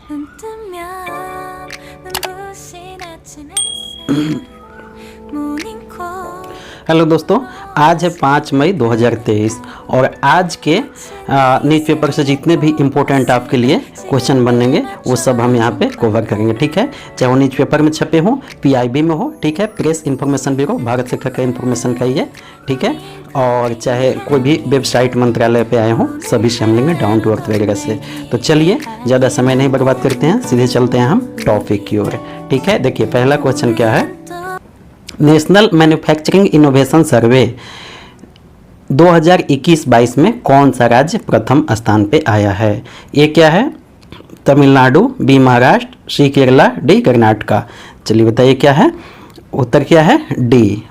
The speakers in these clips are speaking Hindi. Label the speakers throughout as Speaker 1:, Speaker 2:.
Speaker 1: 눈 뜨면 눈부신 아침 햇살 모닝 콜
Speaker 2: हेलो दोस्तों, आज है 5 मई 2023 और आज के न्यूज़ पेपर से जितने भी इम्पोर्टेंट आपके लिए क्वेश्चन बनेंगे वो सब हम यहाँ पे कवर करेंगे। ठीक है, चाहे वो न्यूज़ पेपर में छपे हों, पीआईबी में हो, ठीक है, प्रेस इन्फॉर्मेशन ब्यूरो, भारत सरकार का इन्फॉर्मेशन का ही है, ठीक है, और चाहे कोई भी वेबसाइट मंत्रालय पे आए हों, सभी से हम लेंगे डाउन टू अर्थ वगैरह से। तो चलिए ज़्यादा समय नहीं बर्बाद करते हैं, सीधे चलते हैं हम टॉपिक की ओर। ठीक है, देखिए पहला क्वेश्चन क्या है। नेशनल मैन्युफैक्चरिंग इनोवेशन सर्वे 2021-22 में कौन सा राज्य प्रथम स्थान पे आया है? ये क्या है? तमिलनाडु, बी महाराष्ट्र, सी केरला, डी कर्नाटका। चलिए बताइए क्या है उत्तर? क्या है? डी।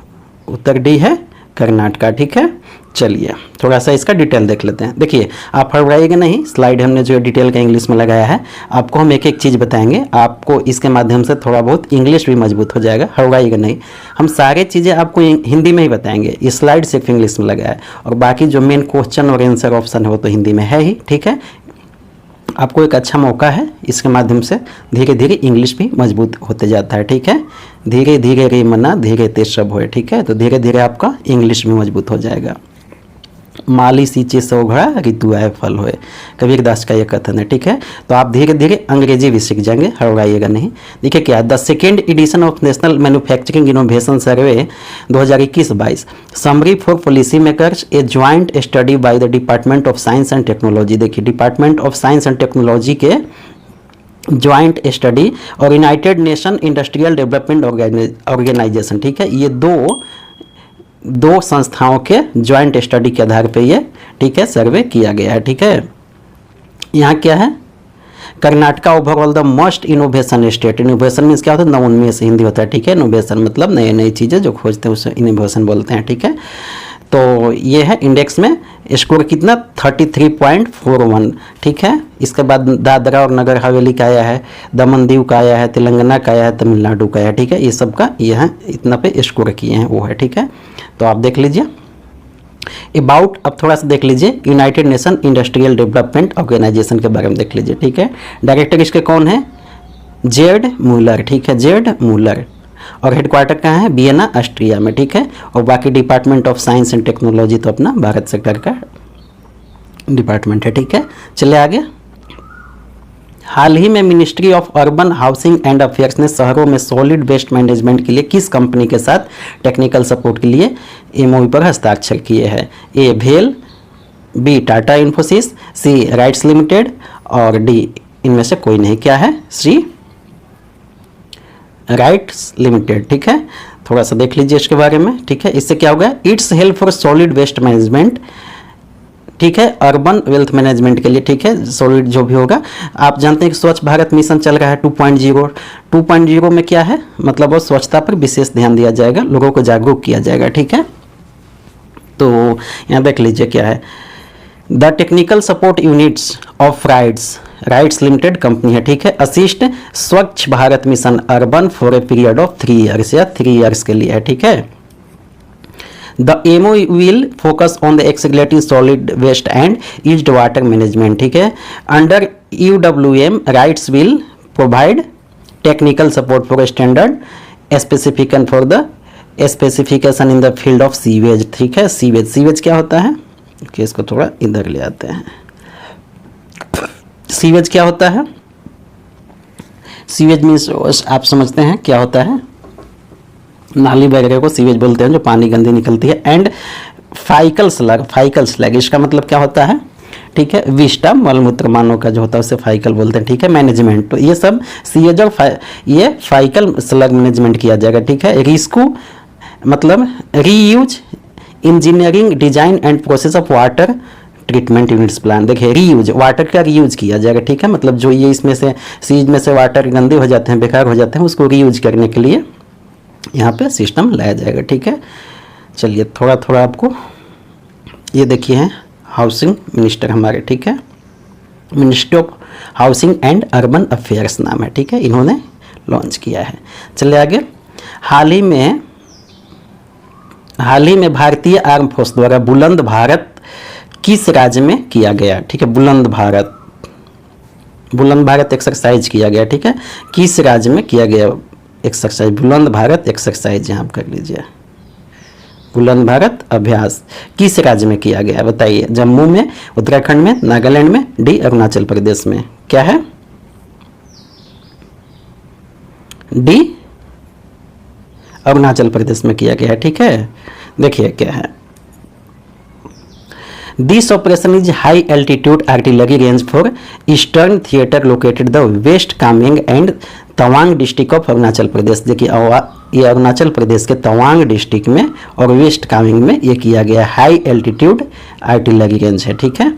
Speaker 2: उत्तर डी है कर्नाटका। ठीक है, चलिए थोड़ा सा इसका डिटेल देख लेते हैं। देखिए आप हड़बड़ाइएगा नहीं, स्लाइड हमने जो डिटेल का इंग्लिश में लगाया है, आपको हम एक एक चीज़ बताएंगे, आपको इसके माध्यम से थोड़ा बहुत इंग्लिश भी मजबूत हो जाएगा। हड़बड़ाइएगा नहीं, हम सारे चीज़ें आपको हिंदी में ही बताएंगे। ये स्लाइड सिर्फ इंग्लिश में लगा है और बाकी जो मेन क्वेश्चन और आंसर ऑप्शन है वो तो हिंदी में है ही। ठीक है, आपको एक अच्छा मौका है, इसके माध्यम से धीरे धीरे इंग्लिश भी मजबूत होते जाता है। ठीक है, धीरे धीरे रे मना धीरे तेज सब होए। ठीक है, तो धीरे धीरे आपका इंग्लिश भी मजबूत हो जाएगा। माली सींचे सौ घड़ा ऋतु आए फल होए, कबीरदास का ये कथन है। ठीक है, तो आप धीरे धीरे अंग्रेजी भी सीख जाएंगे, हड़बड़ाइएगा नहीं। देखिए क्या, the second edition of National Manufacturing Innovation Survey 2021-22 summary for policy makers, a joint study by the Department of Science and Technology. देखिए Department of Science and Technology के ज्वाइंट स्टडी और United Nation Industrial Development Organization, ठीक है, ये दो संस्थाओं के ज्वाइंट स्टडी के आधार पे ये, ठीक है, सर्वे किया गया है। ठीक है, यहाँ क्या है? Karnataka overall the most innovation state. Innovation means क्या होता है? नवोन्मेष से हिंदी होता है। ठीक है, इनोवेशन मतलब नई नई चीज़ें जो खोजते हैं उसे इनोवेशन बोलते हैं। ठीक है, तो ये है इंडेक्स में स्कोर कितना? 33.41। ठीक है, इसके बाद दादरा और नगर हवेली का आया है, दमन दीव का आया है, तेलंगाना का आया है, तमिलनाडु का आया है। ठीक है, ये सब का यहाँ इतना पे स्कोर किए हैं वो है। ठीक है, तो आप देख लीजिए अबाउट, अब थोड़ा सा देख लीजिए United Nation Industrial Development Organization के बारे में देख लीजिए। ठीक है, डायरेक्टर इसके कौन है? Z Müller. ठीक है, जेड मूलर, और हेडक्वार्टर कहाँ है? वियना ऑस्ट्रिया में। ठीक है, और बाकी department of Science and technology तो अपना भारत सरकार का डिपार्टमेंट है। ठीक है, चलिए आगे। हाल ही में ministry of urban housing and affairs ने शहरों में सॉलिड वेस्ट मैनेजमेंट के लिए किस कंपनी के साथ टेक्निकल सपोर्ट के लिए एमओयू पर हस्ताक्षर किए हैं? ए भेल, बी टाटा इन्फोसिस, सी राइट्स लिमिटेड और डी इनमें से कोई नहीं। क्या है? सी राइट्स लिमिटेड। ठीक है, थोड़ा सा देख लीजिए इसके बारे में। ठीक है, इससे क्या होगा? It's help for solid waste management. ठीक है, अर्बन वेल्थ मैनेजमेंट के लिए। ठीक है, सॉलिड जो भी होगा, आप जानते हैं कि स्वच्छ भारत मिशन चल रहा है 2.0। 2.0 में क्या है? मतलब वो स्वच्छता पर विशेष ध्यान दिया जाएगा, लोगों को जागरूक किया जाएगा। ठीक है, तो यहाँ देख लीजिए क्या है। The technical support units of RITES limited company है। ठीक है, assist Swachh Bharat mission urban for a period of 3 years या 3 ईयर्स के लिए है। ठीक है, the MOU will focus on the accelerating solid waste and used water management. ठीक है, under UWM RITES will provide technical support for standard specification in the field of sewage. ठीक है, सीवेज क्या होता है? कि इसको थोड़ा इधर ले आते हैं। सीवेज क्या होता है? सीवेज मीन्स आप समझते हैं क्या होता है? नाली वगैरह को सीवेज बोलते हैं, जो पानी गंदी निकलती है। एंड फाइकल स्लग इसका मतलब क्या होता है? ठीक है, विष्टा मलमूत्र मानव का जो होता है उसे फाइकल बोलते हैं। ठीक है, मैनेजमेंट, तो ये सब सीवेज और ये फाइकल स्लग मैनेजमेंट किया जाएगा। ठीक है, रिस्कू मतलब reuse engineering design and process of water treatment units plan. देखिए रीयूज, वाटर का रीयूज किया जाएगा। ठीक है, मतलब जो ये इसमें से सीज में से वाटर गंदे हो जाते हैं, बेकार हो जाते हैं, उसको रीयूज करने के लिए यहाँ पे सिस्टम लाया जाएगा। ठीक है, चलिए थोड़ा थोड़ा आपको ये देखिए हैं हाउसिंग मिनिस्टर हमारे। ठीक है, ministry of housing and urban affairs नाम है। ठीक है, इन्होंने लॉन्च किया है। चलिए आगे। हाल ही में भारतीय आर्म फोर्स द्वारा बुलंद भारत किस राज्य में किया गया? ठीक है, बुलंद भारत बुलंद भारत एक्सरसाइज किया गया, ठीक है। किस राज्य में किया गया एक्सरसाइज? बुलंद भारत एक्सरसाइज यहाँ कर लीजिए। बुलंद भारत अभ्यास किस राज्य में किया गया बताइए? जम्मू में, उत्तराखंड में, नागालैंड में, डी अरुणाचल प्रदेश में। क्या है? डी अरुणाचल प्रदेश में किया गया है, ठीक है। देखिए क्या है, this operation is high altitude artillery range for eastern theatre located the West Kameng and Tawang district of Arunachal Pradesh. देखिए ये अरुणाचल प्रदेश के तवांग डिस्ट्रिक्ट में और वेस्ट कामेंग में ये किया गया हाई एल्टीट्यूड आर्टिलरी रेंज है, ठीक है।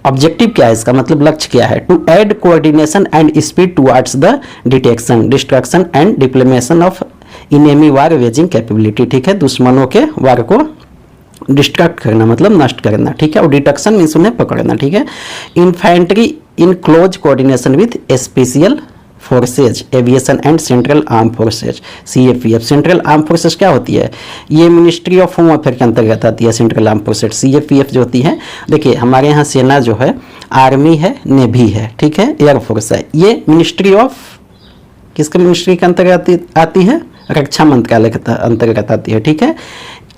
Speaker 2: ऑब्जेक्टिव क्या है इसका, मतलब लक्ष्य क्या है? To add coordination and speed towards the detection, destruction and diplomation of enemy war waging capability, ठीक है। दुश्मनों के वार को डिस्ट्रक्ट करना मतलब नष्ट करना, ठीक है। और डिटेक्शन मीन्स उन्हें पकड़ना, ठीक है। Infantry in close coordination with special forces aviation and central arm forces, CFEF. Central arm forces क्या होती है? ये मिनिस्ट्री ऑफ होम अफेयर के अंतर्गत आती है सेंट्रल आर्म फोर्सेज। सीएफईएफ जो होती है, देखिए हमारे यहाँ सेना जो है, आर्मी है, नेवी है, ठीक है, एयरफोर्स है। ये मिनिस्ट्री ऑफ किसके मिनिस्ट्री के अंतर्गत आती है? रक्षा मंत्रालय के अंतर्गत आती है, ठीक है।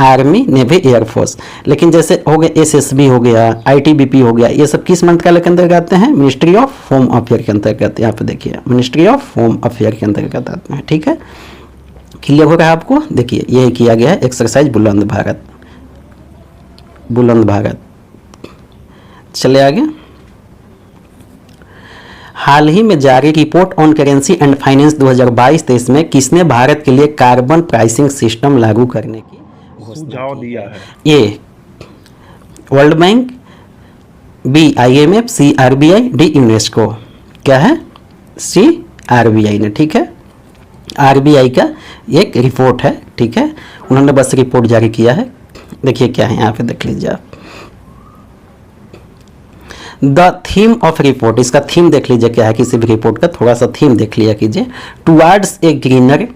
Speaker 2: Army, navy, air force. लेकिन जैसे हो गया एसएसबी हो गया, आईटीबीपी हो गया, ये सब किस मंत्रालय के अंतर्गत आते हैं? मिनिस्ट्री ऑफ होम अफेयर के अंतर्गत। यहाँ पे देखिए मिनिस्ट्री ऑफ होम अफेयर के अंतर्गत आते हैं, ठीक है। क्लियर हो रहा है आपको? देखिए यही किया गया है एक्सरसाइज बुलंद भारत। बुलंद भारत। चले आगे। हाल ही में जारी report on currency and finance 2022-23 में किसने भारत के लिए कार्बन प्राइसिंग सिस्टम लागू करने की
Speaker 3: सुझाव दिया है?
Speaker 2: A world bank, B IMF, C RBI, D UNESCO. क्या है? सी आरबीआई ने, ठीक है। आरबीआई का एक रिपोर्ट है, ठीक है, उन्होंने बस रिपोर्ट जारी किया है। देखिए क्या है यहाँ पे, देख लीजिए आप। द थीम ऑफ रिपोर्ट, इसका थीम देख लीजिए क्या है, किसी भी रिपोर्ट का थोड़ा सा थीम देख लिया कीजिए। Towards a greener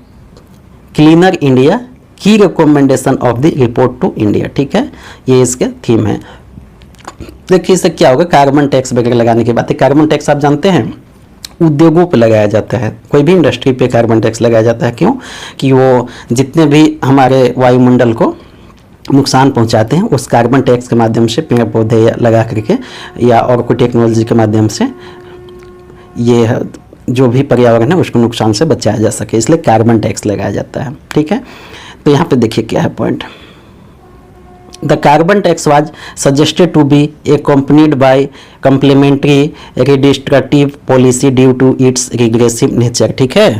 Speaker 2: cleaner India की recommendation of the report to India, ठीक है, ये इसके थीम है। देखिए इससे क्या होगा, कार्बन टैक्स वगैरह लगाने की बात है। कार्बन टैक्स आप जानते हैं उद्योगों पे लगाया जाता है, कोई भी इंडस्ट्री पे कार्बन टैक्स लगाया जाता है। क्यों? कि वो जितने भी हमारे वायुमंडल को नुकसान पहुंचाते हैं उस कार्बन टैक्स के माध्यम से, पेड़ पौधे लगा करके या और कोई टेक्नोलॉजी के माध्यम से, ये जो भी पर्यावरण है उसको नुकसान से बचाया जा सके, इसलिए कार्बन टैक्स लगाया जाता है, ठीक है। तो यहाँ पे देखिए क्या है point. The carbon tax was suggested to be accompanied by complementary redistributive policy due to its regressive nature, ठीक है।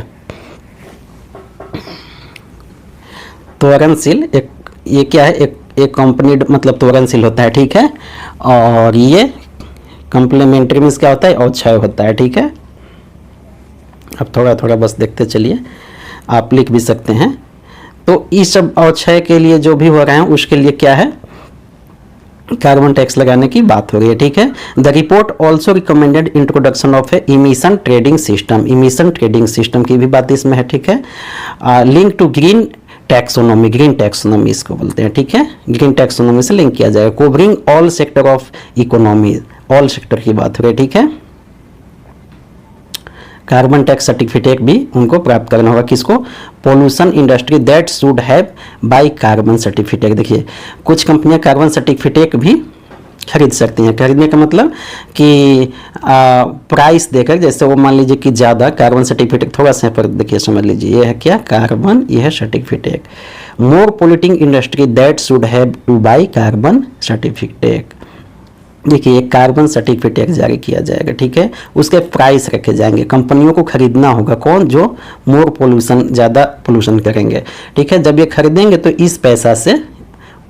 Speaker 2: त्वरणशील, एक ये क्या है, एक कंपनी मतलब त्वरणशील होता है, ठीक है। और ये कम्प्लीमेंट्री मीन्स क्या होता है? अक्षय होता है, ठीक है। अब थोड़ा थोड़ा बस देखते चलिए, आप लिख भी सकते हैं। तो इस सब अक्षय के लिए जो भी हो रहा है उसके लिए क्या है, कार्बन टैक्स लगाने की बात हो रही है, ठीक है। The report also recommended introduction of a emission trading system, emission trading system की भी बात इसमें है, ठीक है। Link to green taxonomy, green taxonomy इसको बोलते हैं, ठीक है। ग्रीन टैक्सोनॉमी से लिंक किया जाएगा। Covering all sector of economy, all sector की बात हो रही है, ठीक है। कार्बन टैक्स सर्टिफिकेट भी उनको प्राप्त करना होगा, किसको? Pollution industry that should have by carbon certificate. देखिए कुछ कंपनियां कार्बन सर्टिफिकेट भी खरीद सकती हैं। खरीदने का मतलब कि प्राइस देकर, जैसे वो मान लीजिए कि ज़्यादा कार्बन सर्टिफिकेट, थोड़ा सा पर देखिए समझ लीजिए, ये है क्या? कार्बन, ये है certificate. More polluting industry that should have to buy carbon certificate. देखिए एक कार्बन सर्टिफिकेट जारी किया जाएगा, ठीक है। उसके प्राइस रखे जाएंगे, कंपनियों को खरीदना होगा। कौन? जो मोर पोल्यूशन, ज़्यादा पोल्यूशन करेंगे, ठीक है। जब ये खरीदेंगे तो इस पैसा से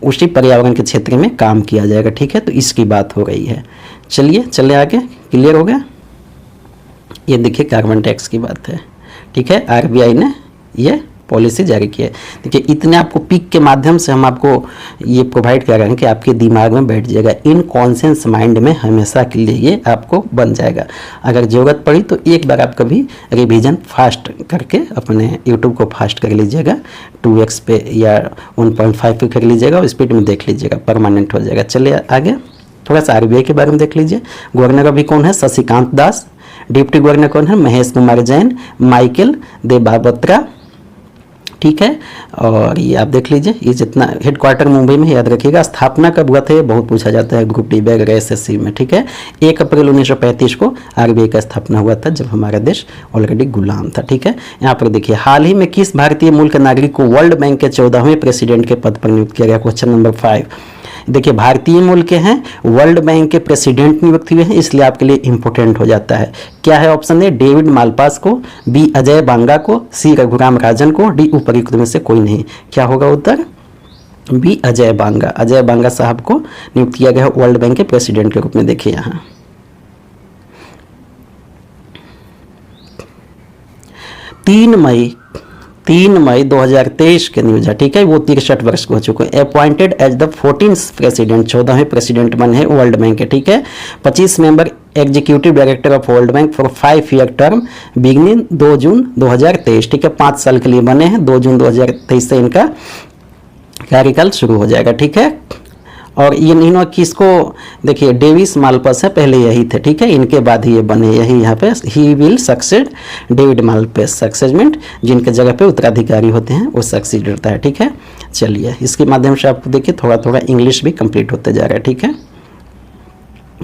Speaker 2: उसी पर्यावरण के क्षेत्र में काम किया जाएगा, ठीक है। तो इसकी बात हो रही है। चलिए चले आगे, क्लियर हो गया? ये देखिए कार्बन टैक्स की बात है, ठीक है। आरबीआई ने ये पॉलिसी जारी की है। देखिए इतने आपको पिक के माध्यम से हम आपको ये प्रोवाइड कर रहे हैं कि आपके दिमाग में बैठ जाएगा, इन कॉन्शियस माइंड में हमेशा के लिए ये आपको बन जाएगा। अगर ज़रूरत पड़ी तो एक बार आप कभी रिवीजन फास्ट करके अपने यूट्यूब को फास्ट कर लीजिएगा, 2x पे या 1.5 पे कर लीजिएगा और स्पीड में देख लीजिएगा, परमानेंट हो जाएगा। चलिए आगे थोड़ा सा आरबीआई के बारे में देख लीजिए। गवर्नर अभी कौन है? शशिकांत दास। डिप्टी गवर्नर कौन है? महेश कुमार जैन, माइकल देबाबत्रा, ठीक है। और ये आप देख लीजिए, ये जितना हेडक्वार्टर मुंबई में, याद रखिएगा। स्थापना कब हुआ था ये बहुत पूछा जाता है ग्रुप डी वगैरह एसएससी में, ठीक है। 1 अप्रैल 1935 को आरबीआई का स्थापना हुआ था, जब हमारा देश ऑलरेडी गुलाम था, ठीक है। यहाँ पर देखिए, हाल ही में किस भारतीय मूल के नागरिक को वर्ल्ड बैंक के 14वें प्रेसिडेंट के पद पर नियुक्त किया गया? Question number 5। देखिए, भारतीय मूल के हैं, वर्ल्ड बैंक के प्रेसिडेंट नियुक्त हुए हैं, इसलिए आपके लिए इंपॉर्टेंट हो जाता है। क्या है ऑप्शन? ए डेविड मालपास को, बी अजय बांगा को, सी रघुराम राजन को, डी उपयुक्त में से कोई नहीं। क्या होगा उत्तर? बी अजय बांगा। अजय बांगा साहब को नियुक्त किया गया है वर्ल्ड बैंक के प्रेसिडेंट के रूप में। देखिए यहाँ 3 मई 2023 के न्यूज है, ठीक है। वो 63 वर्ष के हो चुके हैं। Appointed as the 14th president, 14वें प्रेसिडेंट बने हैं वर्ल्ड बैंक के, ठीक है। 25 member executive director of World Bank for 5 year term beginning 2 June 2023, ठीक है। 5 साल के लिए बने हैं। 2 जून 2023 से इनका कार्यकाल शुरू हो जाएगा, ठीक है। और इन्होंने किसको, देखिए डेविस मालपास है, पहले यही थे, ठीक है। इनके बाद ही ये बने, यही यहाँ पे ही विल सक्सेड डेविड मालपास, सक्सेसमेंट जिनके जगह पे उत्तराधिकारी होते हैं वो सक्सीड होता है, ठीक है। चलिए, इसके माध्यम से आपको देखिए थोड़ा थोड़ा इंग्लिश भी कंप्लीट होते जा रहा है, ठीक है।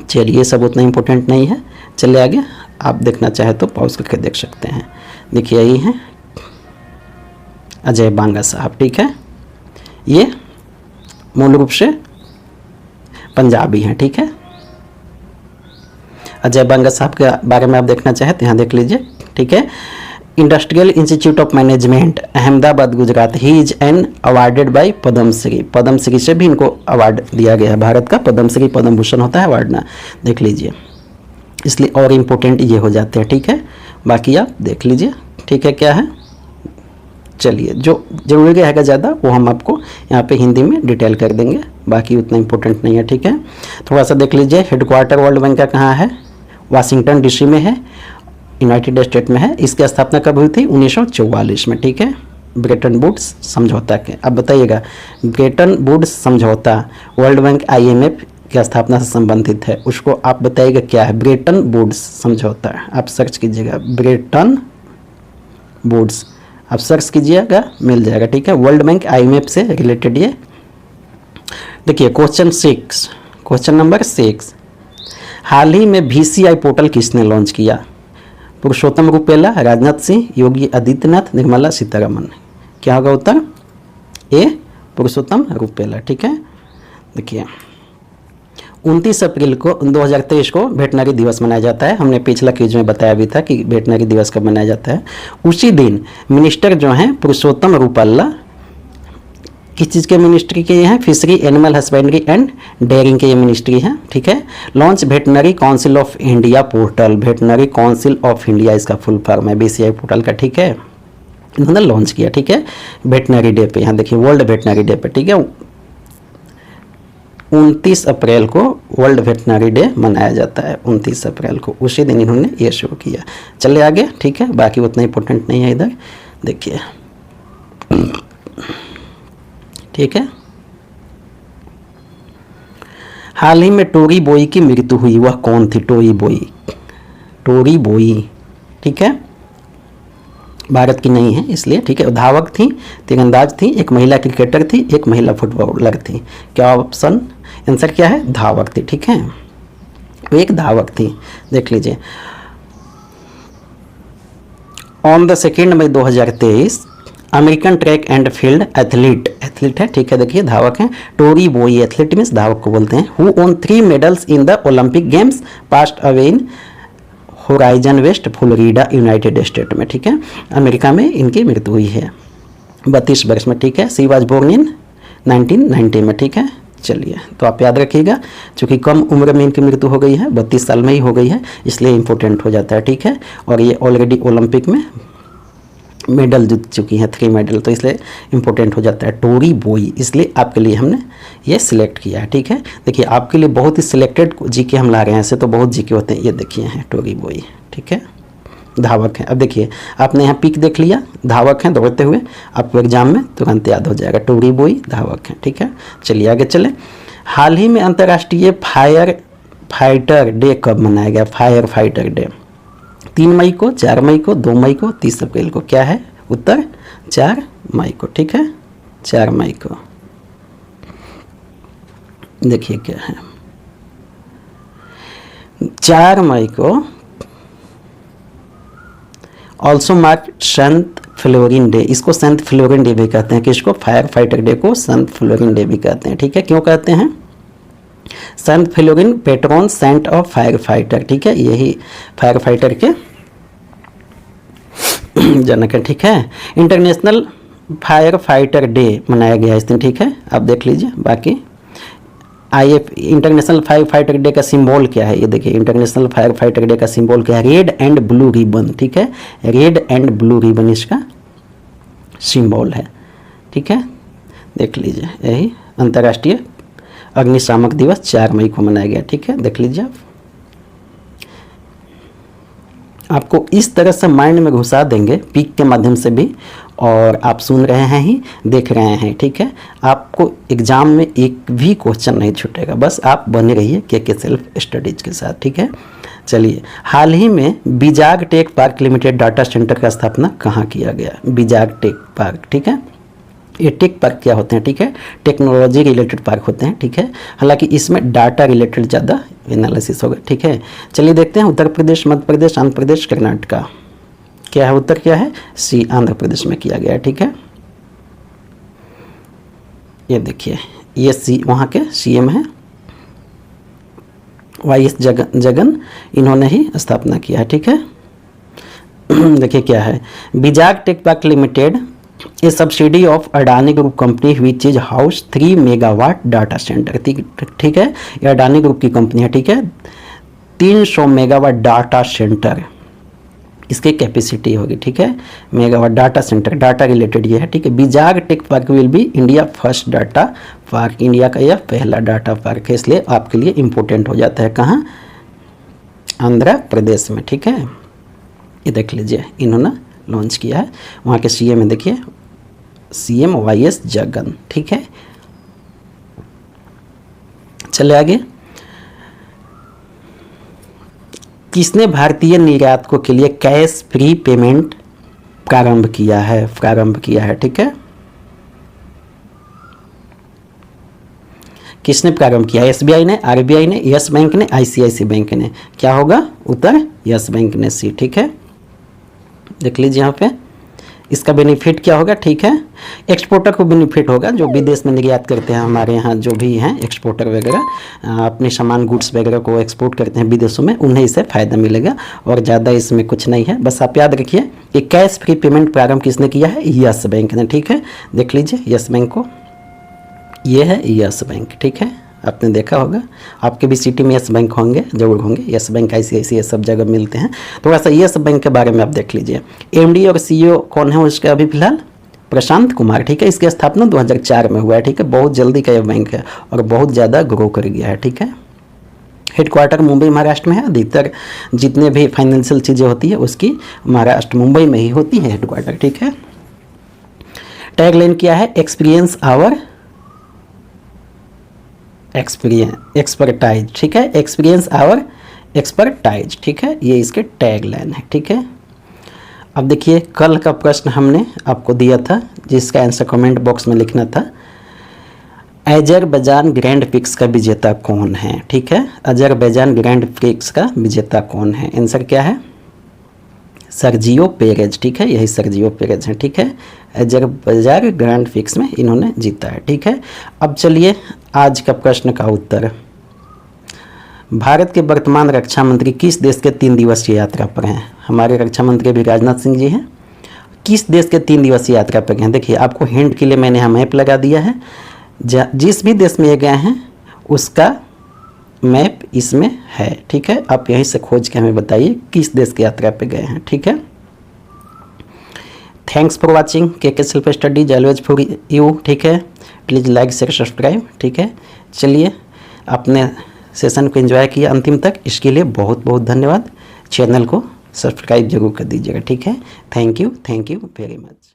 Speaker 2: चलिए, ये सब उतना इंपॉर्टेंट नहीं है। चलिए आगे, आप देखना चाहे तो पॉज करके देख सकते हैं। देखिए यही है अजय बांगा साहब, ठीक है। ये मूल रूप से पंजाबी हैं, ठीक है। अजय बांगा साहब के बारे में आप देखना चाहें तो यहाँ देख लीजिए, ठीक है। Industrial Institute of Management, Ahmedabad, Gujarat. He is an awarded by Padmashri, Padmashri से भी इनको अवार्ड दिया गया है। भारत का पद्मश्री, पद्म भूषण होता है अवार्ड ना, देख लीजिए। इसलिए और इम्पोर्टेंट ये हो जाते हैं, ठीक है। बाकी आप देख लीजिए, ठीक है, क्या है। चलिए, जो जरूरी रहेगा ज़्यादा वो हम आपको यहाँ पे हिंदी में डिटेल कर देंगे, बाकी उतना इंपॉर्टेंट नहीं है, ठीक है। थोड़ा सा देख लीजिए, हेडक्वार्टर वर्ल्ड बैंक का कहाँ है? वाशिंगटन डीसी में है, यूनाइटेड स्टेट में है। इसकी स्थापना कब हुई थी? 1944 में, ठीक है। ब्रेटन वुड्स समझौता के। अब बताइएगा, ब्रेटन वुड्स समझौता वर्ल्ड बैंक IMF की स्थापना से संबंधित है, उसको आप बताइएगा क्या है? ब्रेटन वुड्स समझौता। आप सर्च कीजिएगा ब्रेटन वुड्स, आप सर्च कीजिएगा मिल जाएगा, ठीक है। वर्ल्ड बैंक IMF से रिलेटेड ये। देखिए क्वेश्चन नंबर 6, हाल ही में VCI पोर्टल किसने लॉन्च किया? पुरुषोत्तम रूपेला, राजनाथ सिंह, योगी आदित्यनाथ, निर्मला सीतारमन। क्या होगा उत्तर? ए पुरुषोत्तम रूपेला, ठीक है। देखिए 29 अप्रैल को 2023 को वेटनरी दिवस मनाया जाता है। हमने पिछला क्विज में बताया भी था कि वेटनरी दिवस कब मनाया जाता है। उसी दिन मिनिस्टर जो हैं पुरुषोत्तम रूपाला, किस चीज़ के मिनिस्ट्री के हैं? Fishery, animal husbandry and dairying के ये मिनिस्ट्री हैं, ठीक है। Launch Veterinary Council of India portal, Veterinary Council of India इसका फुल फॉर्म है, VCI पोर्टल का, ठीक है। इन्होंने लॉन्च किया, ठीक है, वेटनरी डे पे। यहाँ देखिए वर्ल्ड वेटनरी डे पे, ठीक है। 29 अप्रैल को वर्ल्ड वेटनरी डे मनाया जाता है, 29 अप्रैल को, उसी दिन इन्होंने ये शुरू किया। चले आगे, ठीक है, बाकी उतना इंपॉर्टेंट नहीं है इधर, देखिए, ठीक है। हाल ही में टोरी बोई की मृत्यु हुई, वह कौन थी? टोरी बोई, ठीक है, भारत की नहीं है इसलिए, ठीक है। धावक थी, तीरंदाज थी, एक महिला क्रिकेटर थी, एक महिला फुटबॉलर थी। क्या ऑप्शन? आंसर क्या है? धावक थी, ठीक है, एक धावक थी। देख लीजिए, on the 2 May 2023 American track and field athlete है, ठीक है, देखिए धावक हैं, टोरी बोई, एथलीट मीन्स धावक को बोलते हैं, who won 3 medals in the Olympic games passed away in Horizon West, Florida, United State में, ठीक है। अमेरिका में इनकी मृत्यु हुई है 32 वर्ष में, ठीक है। सी वाज बोर्न इन 1990 में, ठीक है। चलिए, तो आप याद रखिएगा, चूँकि कम उम्र में इनकी मृत्यु हो गई है, 32 साल में ही हो गई है, इसलिए इंपॉर्टेंट हो जाता है, ठीक है। और ये ऑलरेडी ओलंपिक में मेडल जीत चुकी हैं, 3 मेडल, तो इसलिए इंपॉर्टेंट हो जाता है टोरी बोई, इसलिए आपके लिए हमने ये सिलेक्ट किया है, ठीक है। देखिए आपके लिए बहुत ही सिलेक्टेड जीके हम ला रहे हैं, ऐसे तो बहुत जीके होते हैं, ये देखिए हैं टोरी बोई, ठीक है, धावक हैं। अब देखिए आपने यहाँ पिक देख लिया, धावक हैं दौड़ते हुए, आपको एग्जाम में तुरंत याद हो जाएगा, टोरी बोई धावक हैं, ठीक है। चलिए आगे चले। हाल ही में अंतर्राष्ट्रीय फायर फाइटर डे कब मनाया गया? फायर फाइटर डे 3 मई को, 4 मई को, 2 मई को, 30 अप्रैल को। क्या है उत्तर? 4 मई को। ठीक है, 4 मई को। देखिए क्या है, 4 मई को ऑल्सो मार्क संत फ्लोरिन डे। इसको संत फ्लोरिन डे भी कहते हैं। किसको? फायर फाइटर डे को संत फ्लोरिन डे भी कहते हैं। ठीक है, क्यों कहते हैं? संत Florian patron saint of fire fighter. ठीक है, यही फायर फाइटर के जनक है। ठीक है, इंटरनेशनल फायर फाइटर डे मनाया गया इस दिन। ठीक है, आप देख लीजिए। बाकी इंटरनेशनल फायर फाइटर डे का सिंबल क्या है? ये देखिए, इंटरनेशनल फायर फाइटर डे का सिंबल क्या है? Red and blue ribbon. ठीक है, रेड एंड ब्लू रिबन इसका सिंबल है। ठीक है, देख लीजिए। यही अंतर्राष्ट्रीय अग्निशामक दिवस 4 मई को मनाया गया। ठीक है, देख लीजिए। आपको इस तरह से माइंड में घुसा देंगे पीक के माध्यम से भी, और आप सुन रहे हैं ही, देख रहे हैं। ठीक है, आपको एग्जाम में एक भी क्वेश्चन नहीं छूटेगा। बस आप बने रहिए के सेल्फ स्टडीज के साथ। ठीक है, चलिए। हाल ही में Vizag Tech Park Limited data centre का स्थापना कहाँ किया गया? Vizag Tech Park. ठीक है, ये टेक पार्क क्या होते हैं? ठीक है, टेक्नोलॉजी रिलेटेड पार्क होते हैं। ठीक है, हालांकि इसमें डाटा रिलेटेड ज़्यादा एनालिसिस होगा। ठीक है, चलिए देखते हैं। उत्तर प्रदेश, मध्य प्रदेश, आंध्र प्रदेश, कर्नाटका। क्या है उत्तर? क्या है? सी, आंध्र प्रदेश में किया गया है। ठीक है, ये देखिए, ये सी वहाँ के सीएम है वाईएस जगन, इन्होंने ही स्थापना किया है। ठीक है, देखिए क्या है, Vizag Tech Park Limited a subsidy of Adani Group company which is house 3 megawatt data centre. ठीक है, ये अडानी ग्रुप की कंपनी है। ठीक है, 300 मेगावाट डाटा सेंटर इसकी कैपेसिटी होगी। ठीक है, megawatt data centre, data related ये है। ठीक है, Vizag Tech Park will be India first data park. India का यह पहला डाटा पार्क है, इसलिए आपके लिए इंपॉर्टेंट हो जाता है। कहाँ? आंध्र प्रदेश में। ठीक है, ये देख लीजिए, इन्होंने लॉन्च किया है। वहाँ के सीएम में देखिए, सीएम वाईएस जगन। ठीक है, चले आगे। किसने भारतीय निर्यातकों के लिए कैश फ्री पेमेंट प्रारंभ किया है? ठीक है, किसने प्रारंभ किया? एसबीआई ने, आरबीआई ने, यस बैंक ने, आईसीआईसी बैंक ने। क्या होगा उत्तर? यस बैंक ने, सी। ठीक है, देख लीजिए यहाँ पे इसका बेनिफिट क्या होगा। ठीक है, एक्सपोर्टर को बेनिफिट होगा, जो विदेश में निर्यात करते हैं। हमारे यहाँ जो भी हैं एक्सपोर्टर वगैरह, अपने सामान गुड्स वगैरह को एक्सपोर्ट करते हैं विदेशों में, उन्हें इससे फ़ायदा मिलेगा, और ज़्यादा इसमें कुछ नहीं है। बस आप याद रखिए कि कैश फ्री पेमेंट प्रारंभ किसने किया है? यस बैंक ने। ठीक है, देख लीजिए यस बैंक को, ये है यस बैंक। ठीक है, आपने देखा होगा, आपके भी सिटी में यस बैंक होंगे, जरूर होंगे। यस बैंक, आईसीआईसीआई सब जगह मिलते हैं। थोड़ा सा यस बैंक के बारे में आप देख लीजिए। एमडी और सीईओ कौन है उसका अभी फिलहाल? प्रशांत कुमार। ठीक है, इसकी स्थापना 2004 में हुआ है। ठीक है, बहुत जल्दी का यह बैंक है और बहुत ज़्यादा ग्रो कर गया है। ठीक है, हेडक्वार्टर मुंबई महाराष्ट्र में है। अधिकतर जितने भी फाइनेंशियल चीज़ें होती है उसकी महाराष्ट्र मुंबई में ही होती है हेडक्वार्टर। ठीक है, टैगलाइन क्या है? Experience our expertise. ठीक है, एक्सपीरियंस आवर एक्सपर्टाइज। ठीक है, ये इसके टैगलाइन है। ठीक है, अब देखिए, कल का प्रश्न हमने आपको दिया था, जिसका आंसर कमेंट बॉक्स में लिखना था। अजरबैजान ग्रैंड प्रिक्स का विजेता कौन है? ठीक है, अजरबैजान ग्रैंड प्रिक्स का विजेता कौन है? आंसर क्या है? Sergio Perez. ठीक है, यही सर्जियो पेरेज है। ठीक है, अजरबैजान ग्रैंड प्रिक्स में इन्होंने जीता है। ठीक है, अब चलिए आज का प्रश्न का उत्तर। भारत के वर्तमान रक्षा मंत्री किस देश के 3 दिवसीय यात्रा पर हैं? हमारे रक्षा मंत्री भी राजनाथ सिंह जी हैं। किस देश के 3 दिवसीय यात्रा पर हैं? देखिए, आपको हिंट के लिए मैंने यहाँ मैप लगा दिया है। जिस भी देश में ये गए हैं उसका मैप इसमें है। ठीक है, आप यहीं से खोज के हमें बताइए किस देश की यात्रा पे गए हैं। ठीक है, थैंक्स फॉर वाचिंग के self studies always for you. ठीक है, प्लीज़ लाइक शेयर सब्सक्राइब। ठीक है, चलिए, आपने सेशन को एंजॉय किया अंतिम तक, इसके लिए बहुत बहुत धन्यवाद। चैनल को सब्सक्राइब जरूर कर दीजिएगा। ठीक है, थैंक यू वेरी मच।